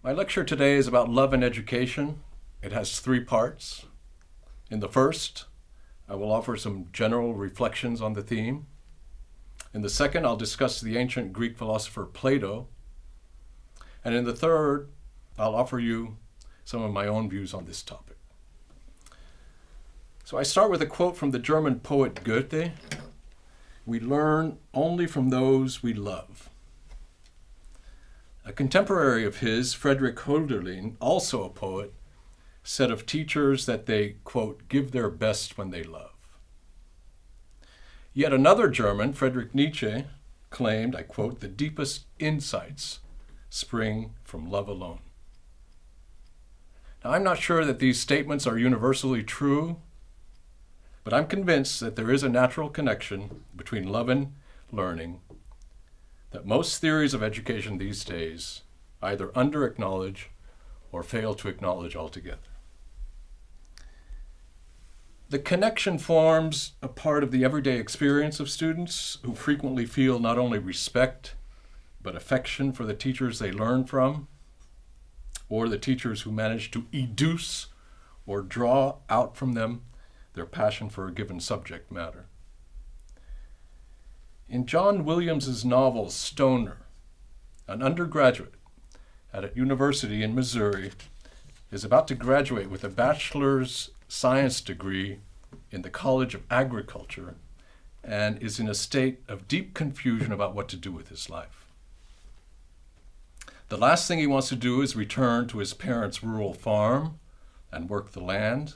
My lecture today is about love and education. It has three parts. In the first, I will offer some general reflections on the theme. In the second, I'll discuss the ancient Greek philosopher Plato. And in the third, I'll offer you some of my own views on this topic. So I start with a quote from the German poet Goethe. "We learn only from those we love." A contemporary of his, Friedrich Hölderlin, also a poet, said of teachers that they, quote, "give their best when they love." Yet another German, Friedrich Nietzsche, claimed, I quote, "the deepest insights spring from love alone." Now, I'm not sure that these statements are universally true, but I'm convinced that there is a natural connection between love and learning that most theories of education these days either under-acknowledge or fail to acknowledge altogether. The connection forms a part of the everyday experience of students who frequently feel not only respect, but affection for the teachers they learn from, or the teachers who manage to educe or draw out from them their passion for a given subject matter. In John Williams's novel Stoner, an undergraduate at a university in Missouri is about to graduate with a bachelor's science degree in the College of Agriculture and is in a state of deep confusion about what to do with his life. The last thing he wants to do is return to his parents' rural farm and work the land.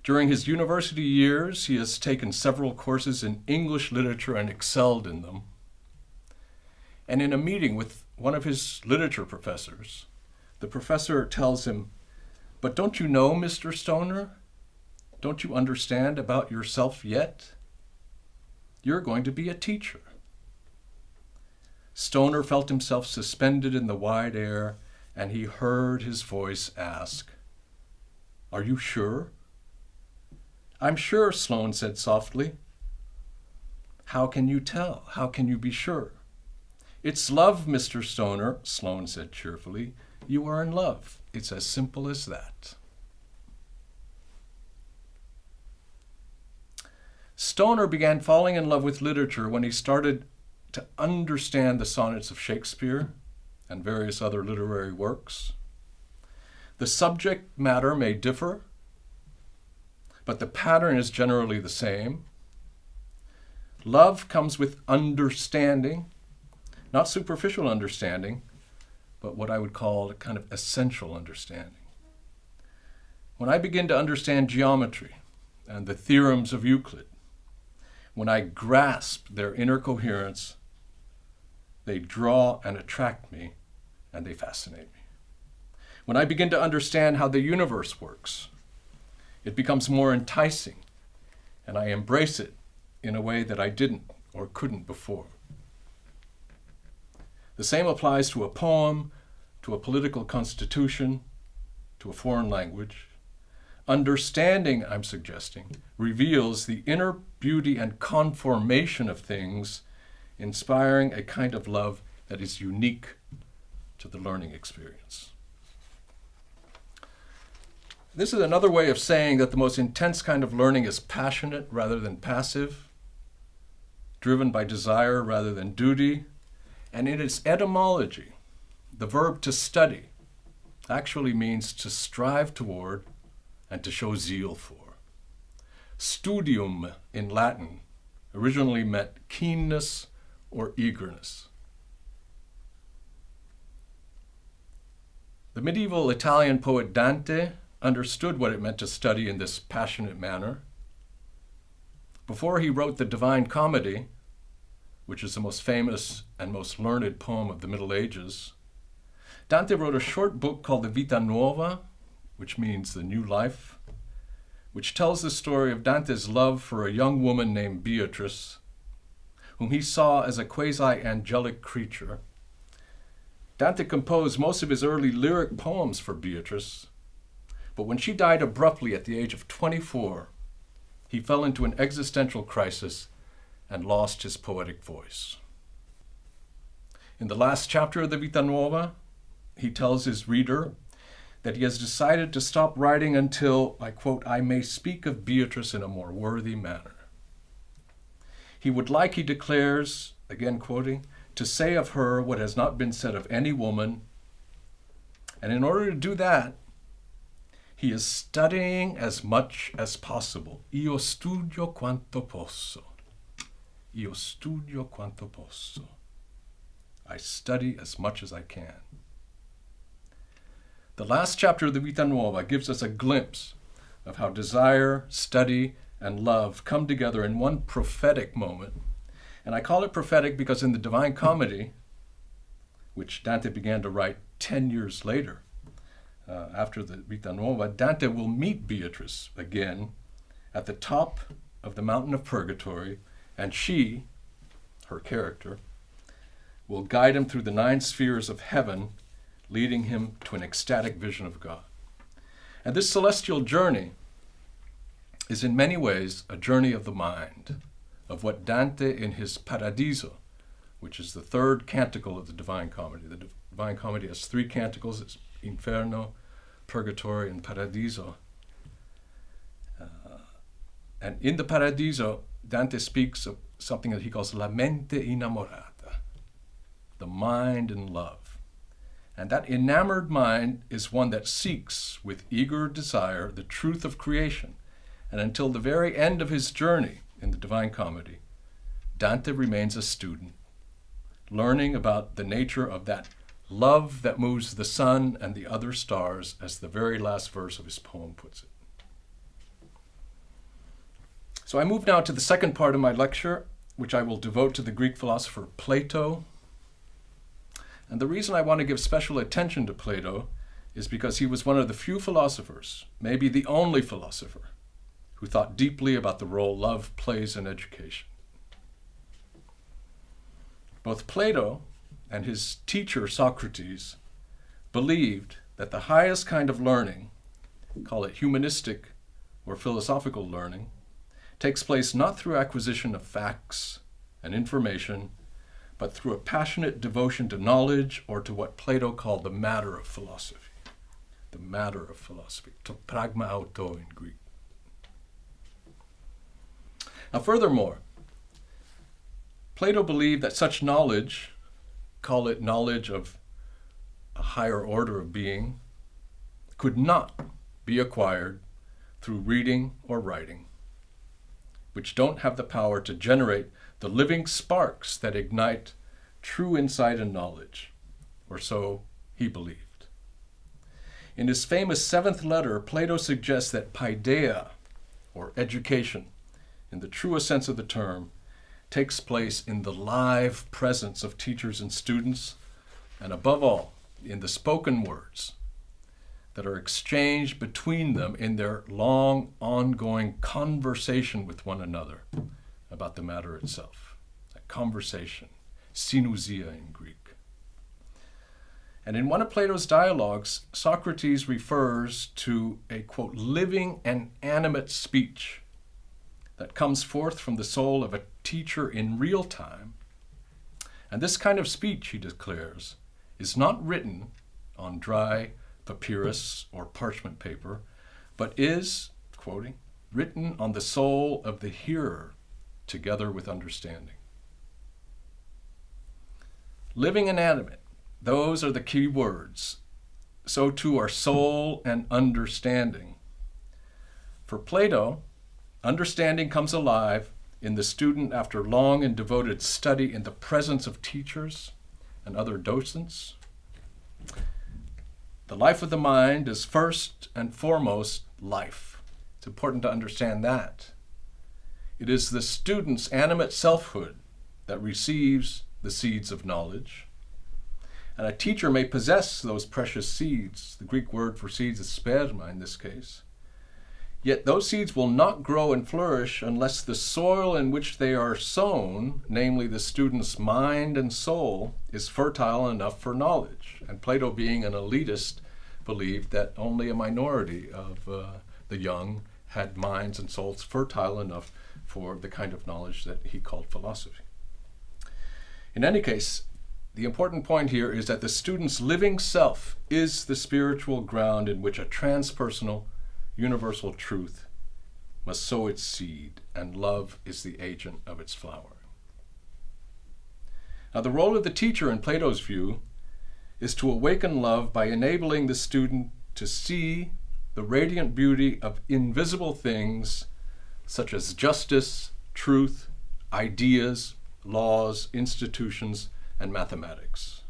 During his university years, he has taken several courses in English literature and excelled in them. And in a meeting with one of his literature professors, the professor tells him, "But don't you know, Mr. Stoner? Don't you understand about yourself yet? You're going to be a teacher." Stoner felt himself suspended in the wide air, and he heard his voice ask, "Are you sure?" "I'm sure," Sloane said softly. "How can you tell? How can you be sure?" "It's love, Mr. Stoner," Sloane said cheerfully. "You are in love. It's as simple as that." Stoner began falling in love with literature when he started to understand the sonnets of Shakespeare and various other literary works. The subject matter may differ, but the pattern is generally the same. Love comes with understanding, not superficial understanding, but what I would call a kind of essential understanding. When I begin to understand geometry and the theorems of Euclid, when I grasp their inner coherence, they draw and attract me, and they fascinate me. When I begin to understand how the universe works, it becomes more enticing, and I embrace it in a way that I didn't or couldn't before. The same applies to a poem, to a political constitution, to a foreign language. Understanding, I'm suggesting, reveals the inner beauty and conformation of things, inspiring a kind of love that is unique to the learning experience. This is another way of saying that the most intense kind of learning is passionate rather than passive, driven by desire rather than duty, and in its etymology, the verb to study actually means to strive toward and to show zeal for. Studium in Latin originally meant keenness or eagerness. The medieval Italian poet Dante understood what it meant to study in this passionate manner. Before he wrote the Divine Comedy, which is the most famous and most learned poem of the Middle Ages, Dante wrote a short book called the Vita Nuova, which means the new life, which tells the story of Dante's love for a young woman named Beatrice, whom he saw as a quasi-angelic creature. Dante composed most of his early lyric poems for Beatrice, but when she died abruptly at the age of 24, he fell into an existential crisis and lost his poetic voice. In the last chapter of the Vita Nuova, he tells his reader that he has decided to stop writing until, I quote, "I may speak of Beatrice in a more worthy manner." He would like, he declares, again quoting, "to say of her what has not been said of any woman." And in order to do that, he is studying as much as possible. Io studio quanto posso. Io studio quanto posso. I study as much as I can. The last chapter of the Vita Nuova gives us a glimpse of how desire, study, and love come together in one prophetic moment. And I call it prophetic because in the Divine Comedy, which Dante began to write 10 years later, after the Vita Nuova, Dante will meet Beatrice again at the top of the mountain of Purgatory, and she, her character, will guide him through the 9 spheres of heaven, leading him to an ecstatic vision of God. And this celestial journey is in many ways a journey of the mind, of what Dante in his Paradiso, which is the 3rd canticle of the Divine Comedy. The Divine Comedy has 3 canticles. It's Inferno, Purgatory, and Paradiso. And in the Paradiso, Dante speaks of something that he calls la mente innamorata, the mind in love. And that enamored mind is one that seeks with eager desire the truth of creation. And until the very end of his journey in the Divine Comedy, Dante remains a student, learning about the nature of that love that moves the sun and the other stars, as the very last verse of his poem puts it. So I move now to the second part of my lecture, which I will devote to the Greek philosopher Plato. And the reason I want to give special attention to Plato is because he was one of the few philosophers, maybe the only philosopher, who thought deeply about the role love plays in education. Both Plato and his teacher Socrates believed that the highest kind of learning, call it humanistic or philosophical learning, takes place not through acquisition of facts and information, but through a passionate devotion to knowledge, or to what Plato called the matter of philosophy. The matter of philosophy, to pragma auto in Greek. Now furthermore, Plato believed that such knowledge, call it knowledge of a higher order of being, could not be acquired through reading or writing, which don't have the power to generate the living sparks that ignite true insight and knowledge, or so he believed. In his famous 7th letter, Plato suggests that paideia, or education, in the truest sense of the term, takes place in the live presence of teachers and students, and above all, in the spoken words that are exchanged between them in their long, ongoing conversation with one another about the matter itself. A conversation, synousia in Greek. And in one of Plato's dialogues, Socrates refers to a, quote, living and animate speech that comes forth from the soul of a teacher in real time. And this kind of speech, he declares, is not written on dry papyrus or parchment paper, but is, quoting, written on the soul of the hearer together with understanding. Living and animate, those are the key words. So too are soul and understanding. For Plato, understanding comes alive in the student after long and devoted study in the presence of teachers and other docents. The life of the mind is first and foremost life. It's important to understand that. It is the student's animate selfhood that receives the seeds of knowledge. And a teacher may possess those precious seeds. The Greek word for seeds is sperma in this case. Yet those seeds will not grow and flourish unless the soil in which they are sown, namely the student's mind and soul, is fertile enough for knowledge. And Plato, being an elitist, believed that only a minority of the young had minds and souls fertile enough for the kind of knowledge that he called philosophy. In any case, the important point here is that the student's living self is the spiritual ground in which a transpersonal, universal truth must sow its seed, and love is the agent of its flowering. Now, the role of the teacher in Plato's view is to awaken love by enabling the student to see the radiant beauty of invisible things such as justice, truth, ideas, laws, institutions, and mathematics.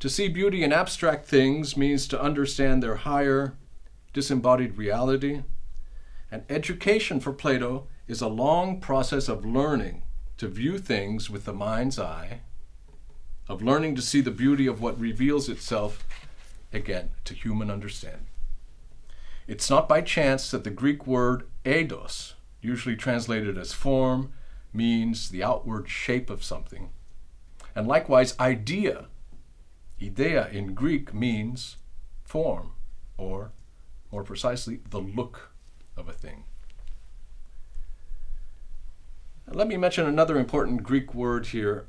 To see beauty in abstract things means to understand their higher, disembodied reality, and education for Plato is a long process of learning to view things with the mind's eye, of learning to see the beauty of what reveals itself, again, to human understanding. It's not by chance that the Greek word eidos, usually translated as form, means the outward shape of something. And likewise, idea in Greek means form, or more precisely, the look of a thing. Now, let me mention another important Greek word here,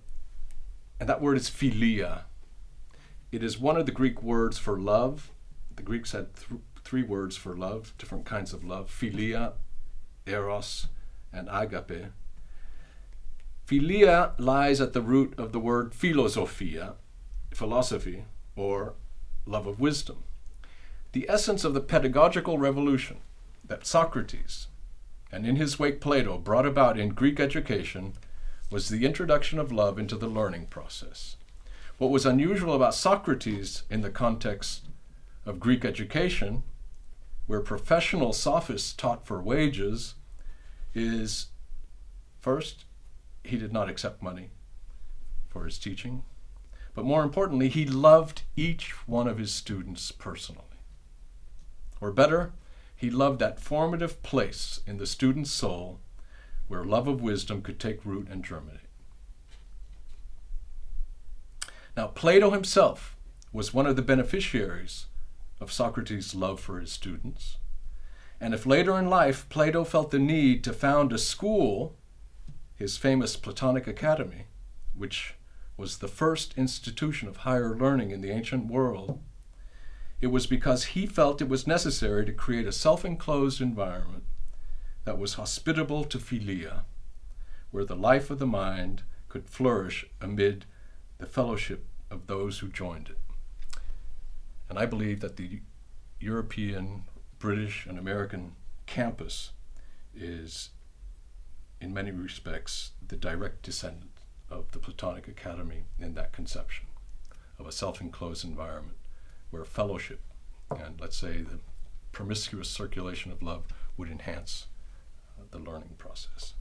and that word is philia. It is one of the Greek words for love. The Greeks had three words for love, different kinds of love: philia, eros, and agape. Philia lies at the root of the word philosophia, philosophy, or love of wisdom. The essence of the pedagogical revolution that Socrates, and in his wake Plato, brought about in Greek education was the introduction of love into the learning process. What was unusual about Socrates in the context of Greek education, where professional sophists taught for wages, is, first, he did not accept money for his teaching, but more importantly, he loved each one of his students personally. Or better, he loved that formative place in the student's soul where love of wisdom could take root and germinate. Now, Plato himself was one of the beneficiaries of Socrates' love for his students. And if later in life Plato felt the need to found a school, his famous Platonic Academy, which was the first institution of higher learning in the ancient world, it was because he felt it was necessary to create a self-enclosed environment that was hospitable to philia, where the life of the mind could flourish amid the fellowship of those who joined it. And I believe that the European, British, and American campus is, in many respects, the direct descendant of the Platonic Academy in that conception of a self-enclosed environment where fellowship and, let's say, the promiscuous circulation of love would enhance the learning process.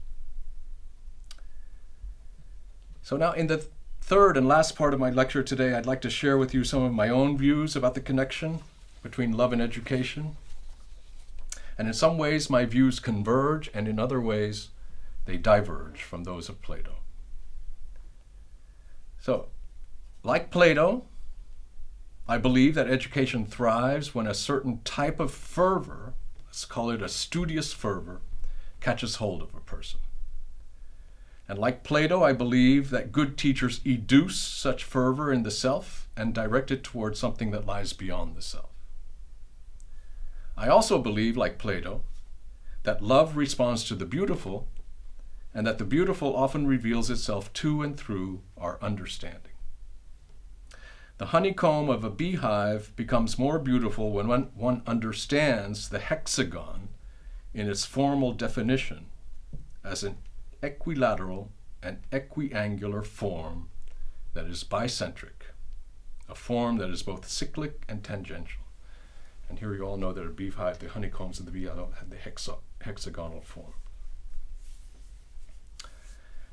So now, in the third and last part of my lecture today, I'd like to share with you some of my own views about the connection between love and education. And in some ways, my views converge, and in other ways, they diverge from those of Plato. So, like Plato, I believe that education thrives when a certain type of fervor, let's call it a studious fervor, catches hold of a person. And like Plato, I believe that good teachers educe such fervor in the self and direct it towards something that lies beyond the self. I also believe, like Plato, that love responds to the beautiful, and that the beautiful often reveals itself to and through our understanding. The honeycomb of a beehive becomes more beautiful when one understands the hexagon in its formal definition as an equilateral and equiangular form that is bicentric, a form that is both cyclic and tangential. And here you all know that a beehive, the honeycombs of the beehive have the hexagonal form.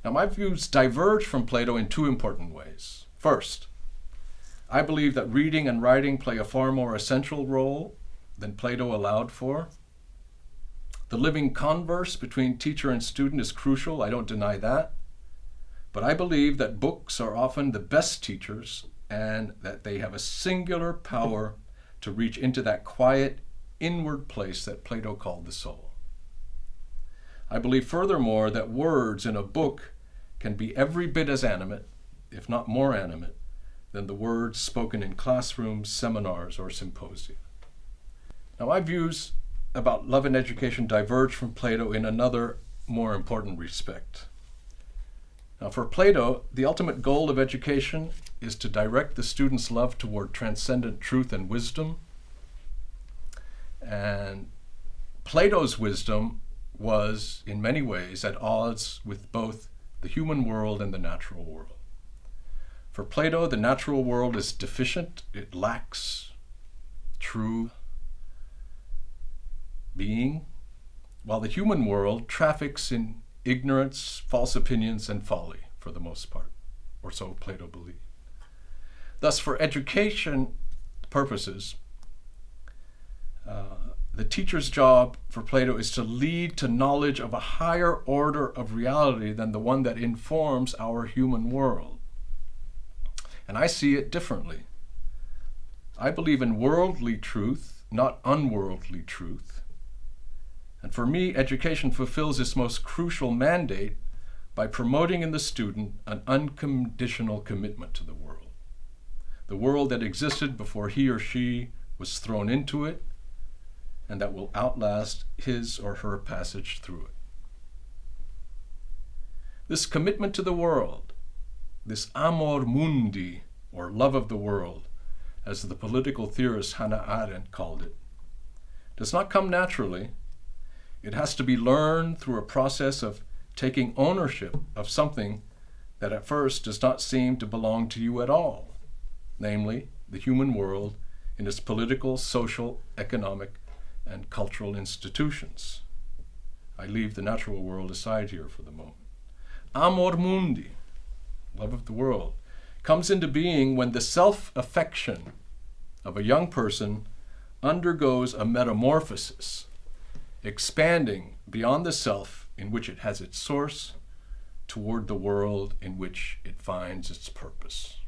Now, my views diverge from Plato in two important ways. First, I believe that reading and writing play a far more essential role than Plato allowed for. The living converse between teacher and student is crucial, I don't deny that. But I believe that books are often the best teachers and that they have a singular power to reach into that quiet, inward place that Plato called the soul. I believe furthermore that words in a book can be every bit as animate, if not more animate, than the words spoken in classrooms, seminars, or symposia. Now, my views about love and education diverge from Plato in another, more important respect. Now, for Plato, the ultimate goal of education is to direct the student's love toward transcendent truth and wisdom. And Plato's wisdom was, in many ways, at odds with both the human world and the natural world. For Plato, the natural world is deficient, it lacks true being, while the human world traffics in ignorance, false opinions, and folly, for the most part, or so Plato believed. Thus, for education purposes, the teacher's job for Plato is to lead to knowledge of a higher order of reality than the one that informs our human world. And I see it differently. I believe in worldly truth, not unworldly truth. And for me, education fulfills its most crucial mandate by promoting in the student an unconditional commitment to the world that existed before he or she was thrown into it, and that will outlast his or her passage through it. This commitment to the world, this amor mundi, or love of the world, as the political theorist Hannah Arendt called it, does not come naturally. It has to be learned through a process of taking ownership of something that at first does not seem to belong to you at all, namely the human world in its political, social, economic, and cultural institutions. I leave the natural world aside here for the moment. Amor mundi, love of the world, comes into being when the self-affection of a young person undergoes a metamorphosis, expanding beyond the self in which it has its source toward the world in which it finds its purpose.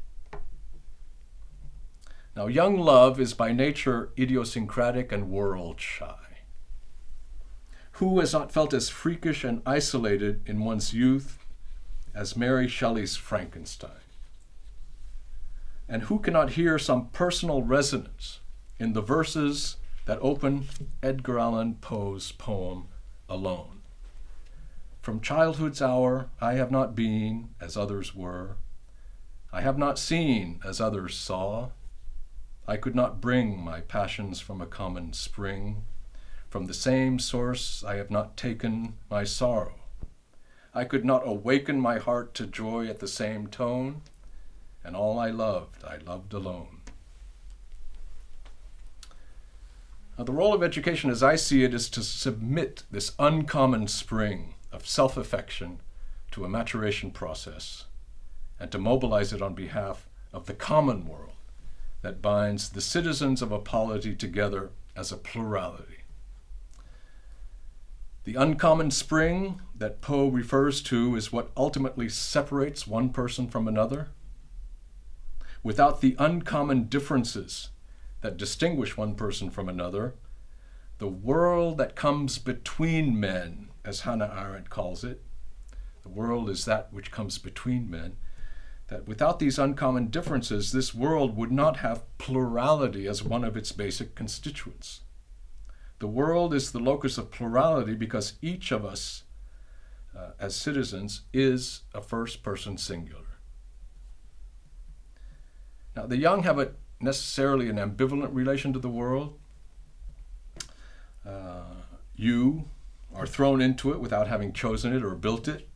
Now, young love is by nature idiosyncratic and world-shy. Who has not felt as freakish and isolated in one's youth as Mary Shelley's Frankenstein? And who cannot hear some personal resonance in the verses that open Edgar Allan Poe's poem, Alone? From childhood's hour, I have not been as others were. I have not seen as others saw. I could not bring my passions from a common spring. From the same source I have not taken my sorrow. I could not awaken my heart to joy at the same tone, and all I loved alone. Now, the role of education as I see it is to submit this uncommon spring of self-affection to a maturation process and to mobilize it on behalf of the common world that binds the citizens of a polity together as a plurality. The uncommon spring that Poe refers to is what ultimately separates one person from another. Without the uncommon differences that distinguish one person from another, the world that comes between men, as Hannah Arendt calls it, the world is that which comes between men, that without these uncommon differences, this world would not have plurality as one of its basic constituents. The world is the locus of plurality because each of us, as citizens, is a first-person singular. Now, the young have necessarily an ambivalent relation to the world. You are thrown into it without having chosen it or built it.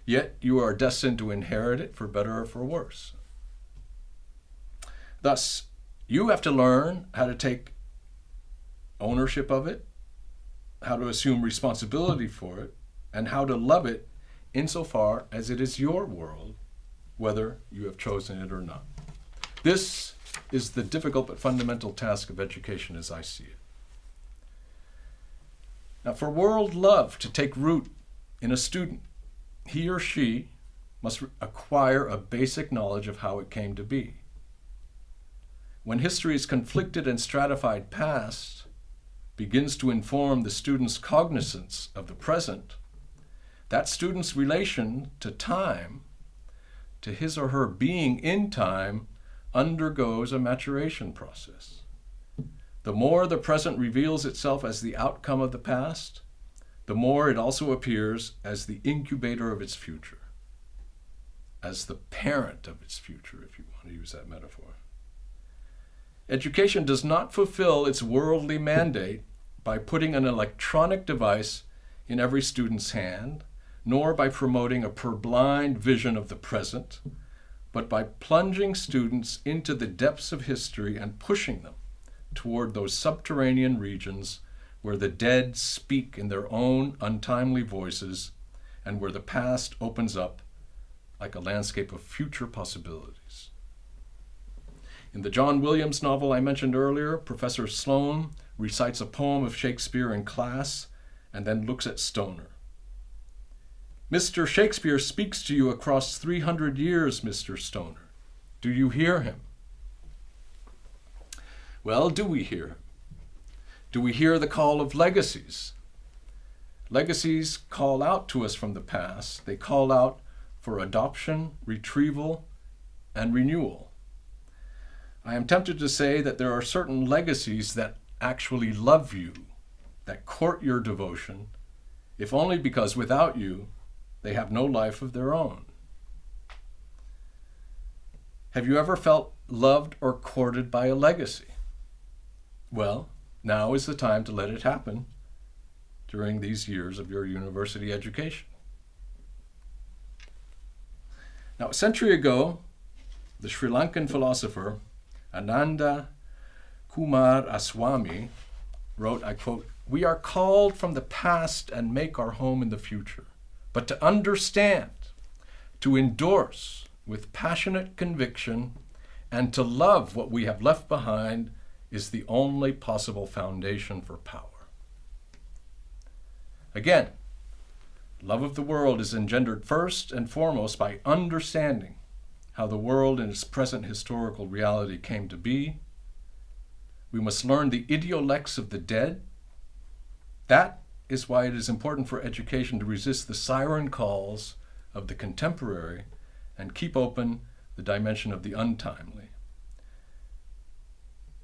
Yet you are destined to inherit it for better or for worse. Thus, you have to learn how to take ownership of it, how to assume responsibility for it, and how to love it insofar as it is your world, whether you have chosen it or not. This is the difficult but fundamental task of education as I see it. Now, for world love to take root in a student, he or she must acquire a basic knowledge of how it came to be. When history's conflicted and stratified past begins to inform the student's cognizance of the present, that student's relation to time to his or her being in time undergoes a maturation process. The more the present reveals itself as the outcome of the past, the more it also appears as the incubator of its future, as the parent of its future, if you want to use that metaphor. Education does not fulfill its worldly mandate by putting an electronic device in every student's hand, nor by promoting a purblind vision of the present, but by plunging students into the depths of history and pushing them toward those subterranean regions where the dead speak in their own untimely voices and where the past opens up like a landscape of future possibilities. In the John Williams novel I mentioned earlier, Professor Sloan recites a poem of Shakespeare in class and then looks at Stoner. Mr. Shakespeare speaks to you across 300 years, Mr. Stoner. Do you hear him? Well, do we hear him? Do we hear the call of legacies? Legacies call out to us from the past. They call out for adoption, retrieval, and renewal. I am tempted to say that there are certain legacies that actually love you, that court your devotion, if only because without you, they have no life of their own. Have you ever felt loved or courted by a legacy? Well, now is the time to let it happen during these years of your university education. Now, a century ago, the Sri Lankan philosopher Ananda Kumar Aswamy wrote, I quote, "We are called from the past and make our home in the future. But to understand, to endorse with passionate conviction, and to love what we have left behind is the only possible foundation for power." Again, love of the world is engendered first and foremost by understanding how the world in its present historical reality came to be. We must learn the idiolects of the dead. That is why it is important for education to resist the siren calls of the contemporary and keep open the dimension of the untimely.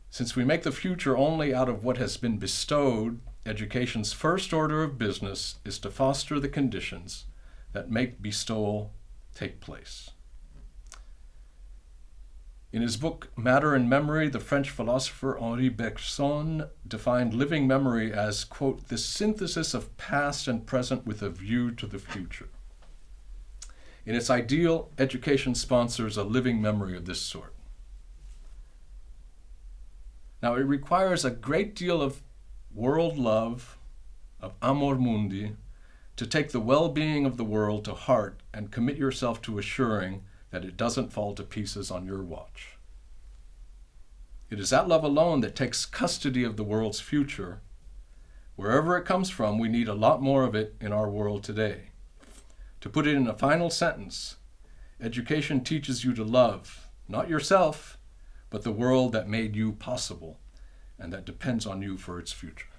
Since we make the future only out of what has been bestowed, education's first order of business is to foster the conditions that make bestowal take place. In his book, Matter and Memory, the French philosopher Henri Bergson defined living memory as, quote, "the synthesis of past and present with a view to the future." In its ideal, education sponsors a living memory of this sort. Now, it requires a great deal of world love, of amor mundi, to take the well-being of the world to heart and commit yourself to assuring that it doesn't fall to pieces on your watch. It is that love alone that takes custody of the world's future. Wherever it comes from, we need a lot more of it in our world today. To put it in a final sentence, education teaches you to love, not yourself, but the world that made you possible and that depends on you for its future.